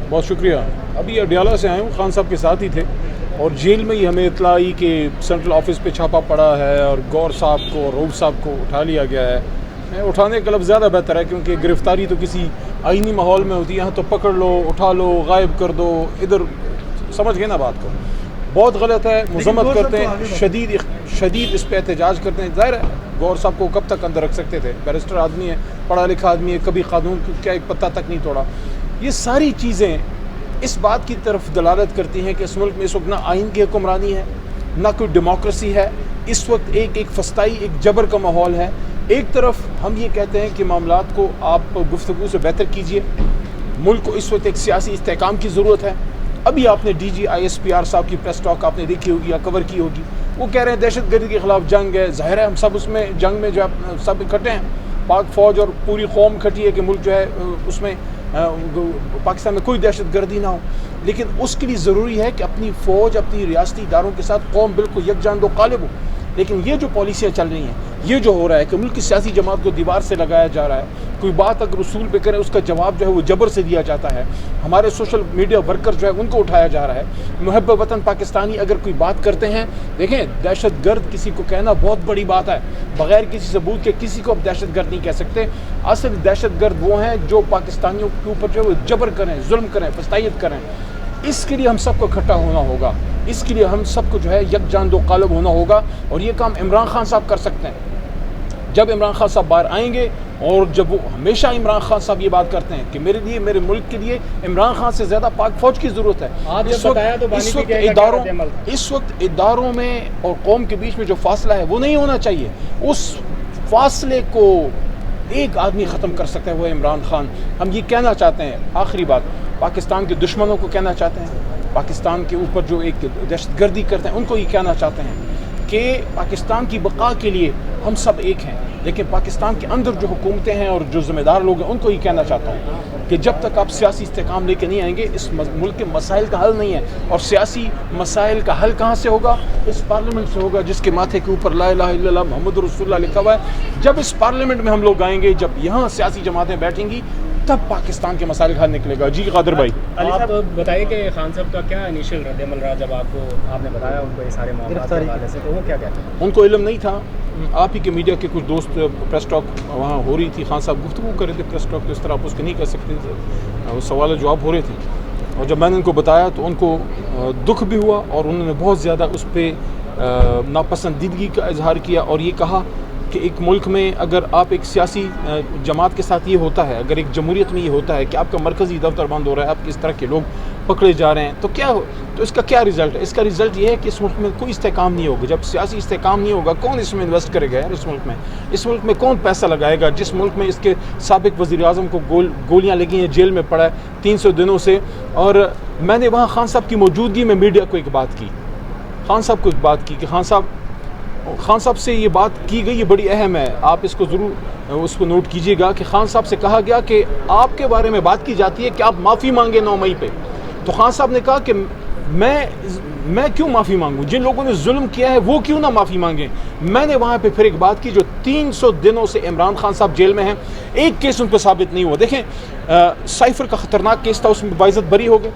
बहुत शुक्रिया। अभी अडियाला से आए हूँ, खान साहब के साथ ही थे और जेल में ही हमें इत्तला आई कि सेंट्रल ऑफिस पे छापा पड़ा है और गौर साहब को और रऊफ साहब को उठा लिया गया है। उठाने का लफ्ज़ ज़्यादा बेहतर है क्योंकि गिरफ़्तारी तो किसी आईनी माहौल में होती है। यहाँ तो पकड़ लो, उठा लो, गायब कर दो, इधर समझ गए ना बात को। बहुत गलत है, मज़म्मत करते हैं, शदीद इस पर एहतजाज करते हैं। ज़ाहिर है गौर साहब को कब तक अंदर रख सकते थे, बैरिस्टर आदमी है, पढ़ा लिखा आदमी है, कभी कानून का एक पत्ता तक नहीं तोड़ा। ये सारी चीज़ें इस बात की तरफ दलालत करती हैं कि इस मुल्क में इस वक्त ना आइन की हुक्मरानी है, ना कोई डेमोक्रेसी है। इस वक्त एक फस्ताई, एक जबर का माहौल है। एक तरफ हम ये कहते हैं कि मामलात को आप गुफ्तगू से बेहतर कीजिए, मुल्क को इस वक्त एक सियासी इस्तेहकाम की ज़रूरत है। अभी आपने DG ISPR साहब की प्रेस टॉक आपने देखी होगी या कवर की होगी। वो कह रहे हैं दहशतगर्दी के ख़िलाफ़ जंग है। ज़ाहिर है हम सब उसमें जंग में जो है सब इकट्ठे हैं, पाक फ़ौज और पूरी कौम इकट्ठी है कि मुल्क जो है उसमें पाकिस्तान में कोई दहशतगर्दी ना हो। लेकिन उसके लिए ज़रूरी है कि अपनी फ़ौज, अपनी रियासती इदारों के साथ कौम बिल्कुल यकजान दो गालिब हो। लेकिन ये जो पॉलिसियाँ चल रही हैं, ये जो हो रहा है कि मुल्क की सियासी जमात को दीवार से लगाया जा रहा है, कोई बात अगर उसूल पे करें उसका जवाब जो है वो जबर से दिया जाता है। हमारे सोशल मीडिया वर्कर जो है उनको उठाया जा रहा है। मुहब्ब वतन पाकिस्तानी अगर कोई बात करते हैं, देखें दहशतगर्द किसी को कहना बहुत बड़ी बात है। बग़ैर किसी सबूत के किसी को अब दहशतगर्द नहीं कह सकते। असल दहशतगर्द वो हैं जो पाकिस्तानियों के ऊपर जो है वो जबर करें, जुल्म करें, फस्तायत करें। इसके लिए हम सबको इकट्ठा होना होगा, इसके लिए हम सबको जो है यकजान दो गालिब होना होगा। और ये काम इमरान खान साहब कर सकते हैं। जब इमरान खान साहब बाहर आएंगे और जब वो हमेशा इमरान खान साहब ये बात करते हैं कि मेरे लिए, मेरे मुल्क के लिए इमरान खान से ज़्यादा पाक फ़ौज की ज़रूरत है। इस वक्त इदारों में और कौम के बीच में जो फासला है वो नहीं होना चाहिए। उस फासले को एक आदमी ख़त्म कर सकता है, वो इमरान खान। हम ये कहना चाहते हैं, आखिरी बात, पाकिस्तान के दुश्मनों को कहना चाहते हैं, पाकिस्तान के ऊपर जो एक दहशतगर्दी करते हैं उनको ये कहना चाहते हैं कि पाकिस्तान की बका के लिए हम सब एक हैं। लेकिन पाकिस्तान के अंदर जो हुकूमतें हैं और जो ज़िम्मेदार लोग हैं उनको ये कहना चाहता हूँ कि जब तक आप सियासी इस्तेहकाम लेके नहीं आएंगे, इस मुल्क के मसाइल का हल नहीं है। और सियासी मसाइल का हल कहाँ से होगा? इस पार्लियामेंट से होगा, जिसके माथे के ऊपर ला इलाहा इल्लल्लाह मुहम्मद रसूलुल्लाह लिखा हुआ है। जब इस पार्लियामेंट में हम लोग आएंगे, जब यहाँ सियासी जमातें बैठेंगी, तब पाकिस्तान के मसाइल का हल निकलेगा। जी कादिर भाई, आप बताइए कि खान साहब का क्या इनिशियल रद्द-ए-अमल रहा जब आपने बताया उनको ये सारे मामले के हवाले से, तो वो क्या कहते हैं? उनको इल्म नहीं था। आप ही के मीडिया के कुछ दोस्त, प्रेस टॉक वहाँ हो रही थी, खान साहब गुफ्तगू कर रहे थे प्रेस टॉक, तो इस तरह आप उसके नहीं कर सकते थे, वो सवाल जवाब हो रहे थे। और जब मैंने उनको बताया तो उनको दुख भी हुआ और उन्होंने बहुत ज़्यादा उस पर नापसंदीदगी का इजहार किया और ये कहा कि एक मुल्क में अगर आप एक सियासी जमात के साथ ये होता है, अगर एक जमहूरियत में ये होता है कि आपका मरकज़ी दफ्तर बंद हो रहा है, आप इस तरह के लोग पकड़े जा रहे हैं, तो क्या हो, तो इसका क्या रिज़ल्ट है? इसका रिज़ल्ट ये है कि इस मुल्क में कोई इस्तेहकाम नहीं होगा। जब सियासी इस्तेहकाम नहीं होगा, कौन इसमें इन्वेस्ट करेगा यार? इस मुल्क में कौन पैसा लगाएगा? जिस मुल्क में इसके साबिक वज़ीर-ए-आज़म को गोलियाँ लगी हैं, जेल में पड़ा है 300 दिनों से। और मैंने वहाँ खान साहब की मौजूदगी में मीडिया को एक बात की, खान साहब को एक बात की कि खान साहब से ये बात की गई, ये बड़ी अहम है, आप इसको ज़रूर उसको नोट कीजिएगा कि खान साहब से कहा गया कि आपके बारे में बात की जाती है कि आप माफ़ी मांगे 9 मई पे। तो खान साहब ने कहा कि मैं क्यों माफ़ी मांगूं? जिन लोगों ने जुल्म किया है वो क्यों ना माफ़ी मांगे? मैंने वहाँ पे फिर एक बात की, जो 300 दिनों से इमरान खान साहब जेल में हैं, एक केस उन पर साबित नहीं हुआ। देखें, साइफर का ख़तरनाक केस था, उसमें बाइज़्ज़त बरी हो गए,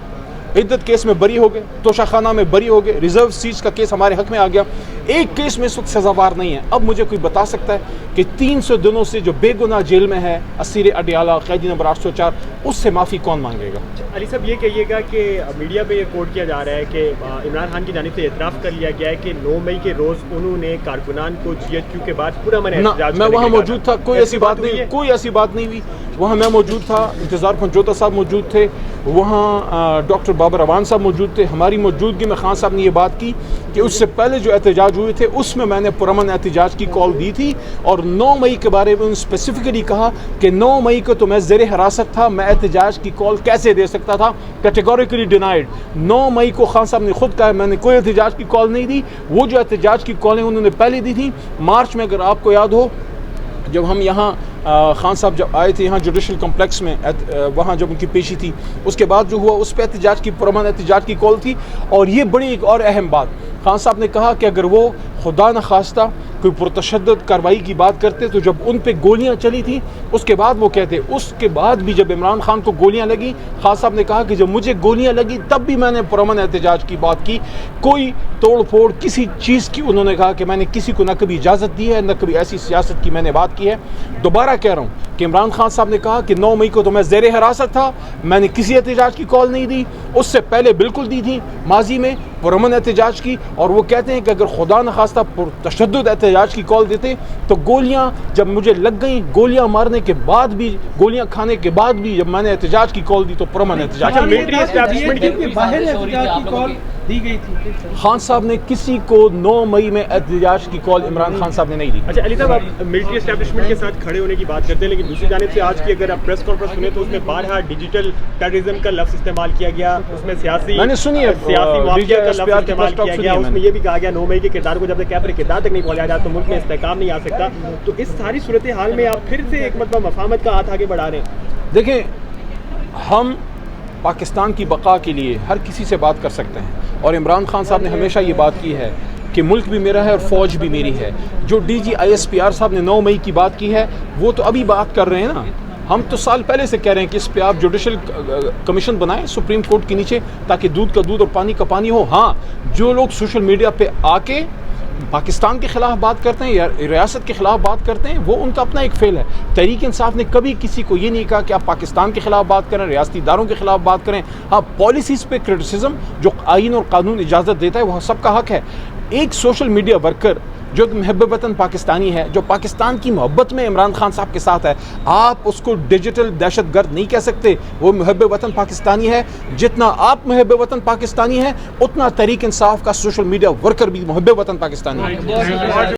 इद्दत केस में बरी हो गए, तोशाखाना में बरी हो गए, रिजर्व सीट्स का केस हमारे हक में आ गया। एक केस में इस वक्त सजावार नहीं है। अब मुझे कोई बता सकता है कि 300 दिनों से जो बेगुनाह जेल में है, असीर अडियाला, कैदी नंबर 804, उससे माफ़ी कौन मांगेगा? अली साहब, ये कहिएगा कि मीडिया पे ये कोट किया जा रहा है कि इमरान खान की जानिब से एतराफ़ कर लिया गया है कि 9 मई के रोज़ उन्होंने कारकुनान को GHQ के बाद पूरा मैं वहाँ मौजूद था, कोई ऐसी बात नहीं हुई। वहाँ मैं मौजूद था, इंतज़ार पंजोता साहब मौजूद थे, वहाँ डॉक्टर बाबर अवान साहब मौजूद थे। हमारी मौजूदगी में खान साहब ने ये बात की कि उससे पहले जो एहतजाज हुए थे उसमें मैंने पुरअमन एहतजाज की कॉल दी थी। और 9 मई के बारे में उन्होंने स्पेसिफिकली कहा कि 9 मई को तो मैं ज़ेरे हिरासत था, मैं एहतजाज की कॉल कैसे दे सकता था? Categorically denied. 9 मई को खान साहब ने खुद कहा मैंने कोई एहतजाज की कॉल नहीं दी। वो जो एहतजाज की कॉलें उन्होंने पहले दी थी मार्च में, अगर आपको याद हो, जब हम यहाँ खान साहब जब आए थे यहाँ जुडिशल कम्प्लेक्स में, वहाँ जब उनकी पेशी थी, उसके बाद जो हुआ उस पर एहतजाज की, पुरअमन एहतजाज की कॉल थी। और ये बड़ी एक और अहम बात, खान साहब ने कहा कि अगर वो खुदा न खास्ता कोई पुरतशद्दुद कार्रवाई की बात करते तो जब उन पे गोलियां चली थी उसके बाद वो कहते, उसके बाद भी जब इमरान खान को गोलियां लगी, खान साहब ने कहा कि जब मुझे गोलियां लगी तब भी मैंने पुरअमन एहतजाज की बात की, कोई तोड़ फोड़ किसी चीज़ की उन्होंने कहा कि मैंने किसी को न कभी इजाज़त दी है, न कभी ऐसी सियासत की मैंने बात की है। दोबारा कह रहा हूँ कि इमरान खान साहब ने कहा कि 9 मई को तो मैं ज़ेरे हिरासत था, मैंने किसी एहतजाज की कॉल नहीं दी, उससे पहले बिल्कुल दी थी माजी में पुरअमन एहतजाज की। और वो कहते हैं कि अगर खुदा न खास्ता तशद्दुद एहतजाज की कॉल देते तो गोलियां जब मुझे लग गई, गोलियां मारने के बाद भी, गोलियां खाने के बाद भी जब मैंने एहतजाज की कॉल दी तो पुरअमन एहतजाज। अच्छा, मिलिट्री एस्टैब्लिशमेंट के बाहर एहतजाज की कॉल दी गई थी। खान साहब ने किसी को 9 मई में एहतजाज की कॉल इमरान खान साहब ने नहीं दी। अच्छा अली साहब, आप मिलिट्री एस्टैब्लिशमेंट के साथ खड़े होने की बात करते हैं, लेकिन दूसरी जानिब से आज की अगर आप प्रेस कॉन्फ्रेंस सुने तो उसमें बारहा डिजिटल टेररिज्म का लफ्ज़ इस्तेमाल किया गया, उसमें सियासी माफिया का लफ्ज़ इस्तेमाल किया गया, उसमें यह भी कहा गया 9 मई के किरदार को जब तक कैफर किरदार तक नहीं पहुंचाया जाता तो मुल्क में इस्तेहकाम नहीं आ सकता। तो इस सारी सूरत हाल में आप फिर से एक मतलब मफाहमत का हाथ आगे बढ़ा रहे हैं। देखें, हम पाकिस्तान की बका के लिए हर किसी से बात कर सकते हैं और इमरान खान साहब ने हमेशा ये बात की है कि मुल्क भी मेरा है और फ़ौज भी मेरी है। जो DG ISPR साहब ने 9 मई की बात की है वो तो अभी बात कर रहे हैं ना, हम तो साल पहले से कह रहे हैं कि इस पे आप जुडिशल कमीशन बनाएं सुप्रीम कोर्ट के नीचे ताकि दूध का दूध और पानी का पानी हो। हाँ, जो लोग सोशल मीडिया पे आके पाकिस्तान के ख़िलाफ़ बात करते हैं या रियासत के ख़िलाफ़ बात करते हैं वो उनका अपना एक फेल है। तहरीक इंसाफ ने कभी किसी को ये नहीं कहा कि आप पाकिस्तान के ख़िलाफ़ बात करें, रियासती इदारों के ख़िलाफ़ बात करें। हाँ, पॉलिसीज़ पे क्रिटिसिज्म जो आइन और कानून इजाज़त देता है वह सबका हक़ है। एक सोशल मीडिया वर्कर जो मुहब्ब वतन पाकिस्तानी है, जो पाकिस्तान की मोहब्बत में इमरान खान साहब के साथ है, आप उसको डिजिटल दहशतगर्द नहीं कह सकते। वो मुहब्ब वतन पाकिस्तानी है। जितना आप मुहब्ब वतन पाकिस्तानी है उतना तहरीक इंसाफ का सोशल मीडिया वर्कर भी मुहब्ब वतन पाकिस्तानी है।